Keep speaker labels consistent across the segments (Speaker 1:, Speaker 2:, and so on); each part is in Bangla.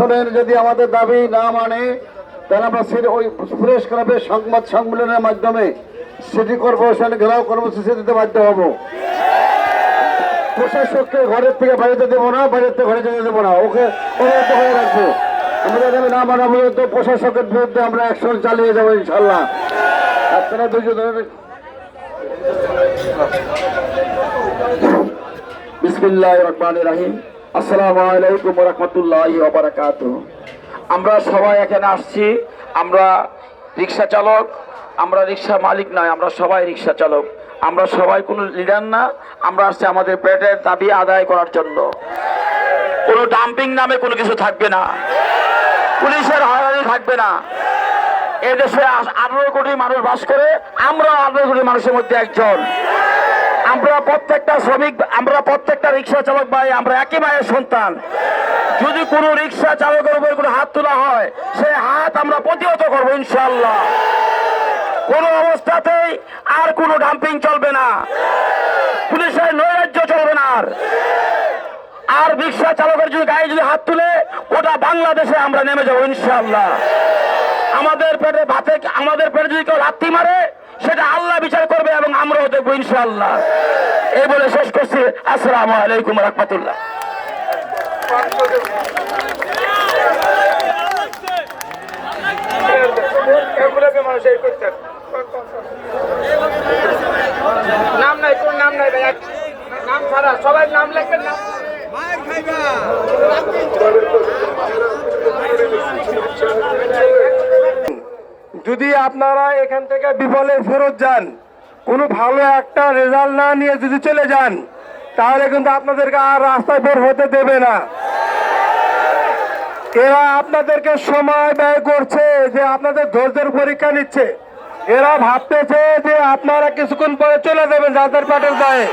Speaker 1: সংগঠনের যদি আমাদের দাবি না মানে তাহলে আমরা ওই প্রেস ক্লাবের সংবাদ সম্মেলনের মাধ্যমে সিটি কর্পোরেশন ঘেরাও কর্মসূচি দিতে বাধ্য হব। প্রশাসককে ঘরের থেকে বাইরে দেবো না, বাইরের থেকে ঘরে যেতে দেবো না, ওকে হয়ে রাখবো। আমাদের দাবি না মানা পর্যন্ত প্রশাসকের বিরুদ্ধে আমরা অ্যাকশন চালিয়ে যাবো ইনশাল্লাহ। আপনারা দুজন বিসমিল্লাহির রহমানির রহিম। আসসালামু আলাইকুম ওয়া রাহমাতুল্লাহি ওয়া বারাকাতুহু।
Speaker 2: আমরা সবাই এখানে আসছি, আমরা রিক্সা চালক, আমরা রিক্সা মালিক নয়, আমরা সবাই রিক্সা চালক, আমরা সবাই কোনো লিডার না। আমরা আসছি আমাদের পেটের দাবি আদায় করার জন্য। কোনো ডাম্পিং নামে কোনো কিছু থাকবে না, পুলিশের হয়রানি থাকবে না। এদেশে 18 কোটি মানুষ বাস করে, আমরা 18 কোটি মানুষের মধ্যে একজন। আমরা প্রত্যেকটা শ্রমিক, আমরা প্রত্যেকটা রিক্সা চালক ভাই, আমরা একই মায়ের সন্তান। যদি কোনো রিক্সা চালকের উপর কোনো হাত তোলা হয়, সেই হাত আমরা প্রতিহত করবো ইনশাল্লাহ। কোনো অবস্থাতেই আর কোনো ডাম্পিং চলবে না, পুলিশের নৈরাজ্য চলবে না। আর রিক্সা চালকের যদি গায়ে যদি হাত তুলে, ওটা বাংলাদেশে আমরা নেমে যাবো ইনশাল্লাহ। আমাদের পেটে যদি কেউ লাথি মারে, সেটা আল্লাহ বিচার করবে এবং আমরাও দেখবো ইনশাল্লাহ। এই বলে শেষ করছি। আসসালামু আলাইকুম ওয়া রাহমাতুল্লাহ।
Speaker 3: নাম নাই, কোন নাম নাই ভাই, নাম ছাড়া সবাই নাম লেখেন না। যদি আপনারা এখান থেকে বিফলে ফেরত যান, কোনো ভালো একটা রেজাল্ট না নিয়ে যদি চলে যান, তাহলে কিন্তু আপনাদেরকে আর রাস্তায় বের হতে দেবে না। এরা আপনাদেরকে সময় ব্যয় করছে, যে আপনাদের ধৈর্যের পরীক্ষা নিচ্ছে। এরা ভাবতেছে যে আপনারা কিছুক্ষণ পরে চলে যাবেন যাদের পেটের দায়ে।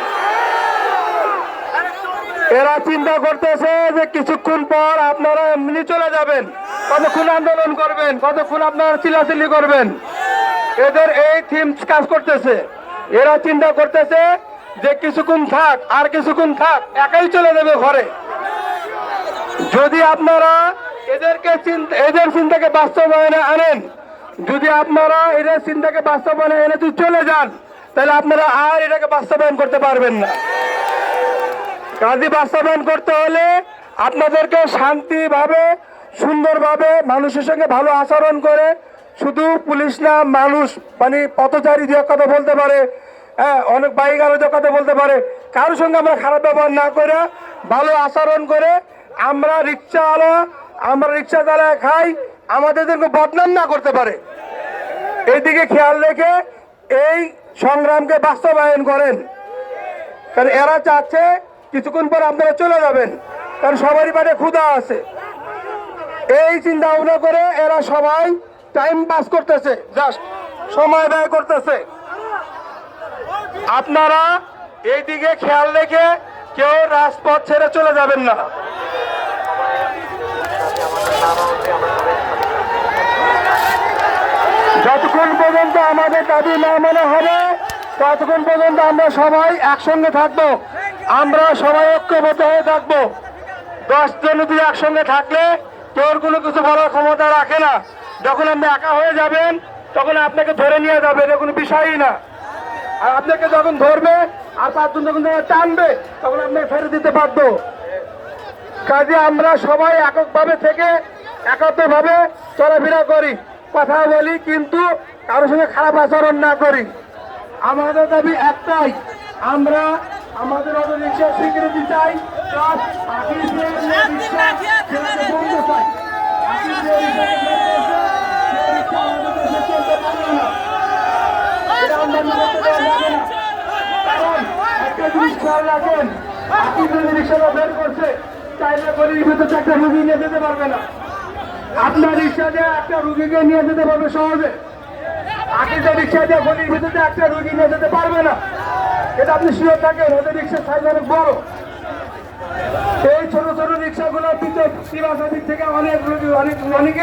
Speaker 3: এরা চিন্তা করতেছে যে কিছুক্ষণ পর আপনারা এমনি চলে যাবেন, কতক্ষণ আন্দোলন করবেন, কতক্ষণ আপনারা চিল্লাচিল্লি করবেন। এদের এই থিম কাজ করতেছে। এরা চিন্তা করতেছে যে কিছুক্ষণ থাক, আর কিছুক্ষণ থাক, একাই চলে যাবে ঘরে। যদি আপনারা এদের চিন্তাকে বাস্তবায়নে আনেন, যদি আপনারা এদের চিন্তাকে বাস্তবায়নে এনে যদি চলে যান, তাহলে আপনারা আর এটাকে বাস্তবায়ন করতে পারবেন না। কাজে বাস্তবায়ন করতে হলে আপনাদেরকে শান্তিভাবে, সুন্দরভাবে, মানুষের সঙ্গে ভালো আচরণ করে, শুধু পুলিশ না, মানুষ মানে পথচারী যে কথা বলতে পারে, অনেক বাইক আরো যে কথা বলতে পারে, কারোর সঙ্গে আমরা খারাপ ব্যবহার না করে ভালো আচরণ করে, আমরা রিক্সা চালায় খাই, আমাদেরকে বদনাম না করতে পারে, এইদিকে খেয়াল রেখে এই সংগ্রামকে বাস্তবায়ন করেন। কারণ এরা চাচ্ছে কিছুক্ষণ পর আপনারা চলে যাবেন, কারণ সবারই পেটে ক্ষুধা আছে। এই চিন্তা ভাবনা করে এরা সবাই টাইম পাস করতেছে, জাস্ট সময় ব্যয় করতেছে। আপনারা এই দিকে খেয়াল রেখে কেউ রাজপথ ছেড়ে চলে যাবেন না। যতক্ষণ পর্যন্ত আমাদের দাবি না মানা হবে, ততক্ষণ পর্যন্ত আমরা সবাই একসঙ্গে থাকবো, আমরা সবাই ঐক্যবদ্ধ হয়ে থাকবো। 10 জন যদি একসঙ্গে থাকলে কেউ কোনো কিছু বলার ক্ষমতা রাখে না। যখন আপনি একা হয়ে যাবেন, তখন আপনাকে ধরে নিয়ে যাবে, এটা কোনো বিষয়ই না। আর আপনাকে যখন ধরবে আর 5 জন যখন টানবে, তখন আপনাকে ফেরত দিতে বাধ্য। কাজে আমরা সবাই এককভাবে থেকে একাত্মভাবে চলাফেরা করি, কথা বলি, কিন্তু কারোর সঙ্গে খারাপ আচরণ না করি। আমাদের দাবি একটাই, আমরা আমাদের অটো রিক্সা স্বীকৃতি চাই, বের করছে, চাইলে গরিব ভিতরে একটা রুগী নিয়ে যেতে পারবে না। আপনার রিক্সা দিয়ে একটা রুগীকে নিয়ে যেতে পারবে সহজে, আকিজের রিক্সা দিয়ে গরিব ভিতরে একটা রুগী নিয়ে যেতে পারবে না। এটা আপনি শিওর থাকেন, ওদের রিক্সার সাইজ অনেক বড়। এই ছোট ছোট রিক্সাগুলোর ভিতরে থেকে অনেক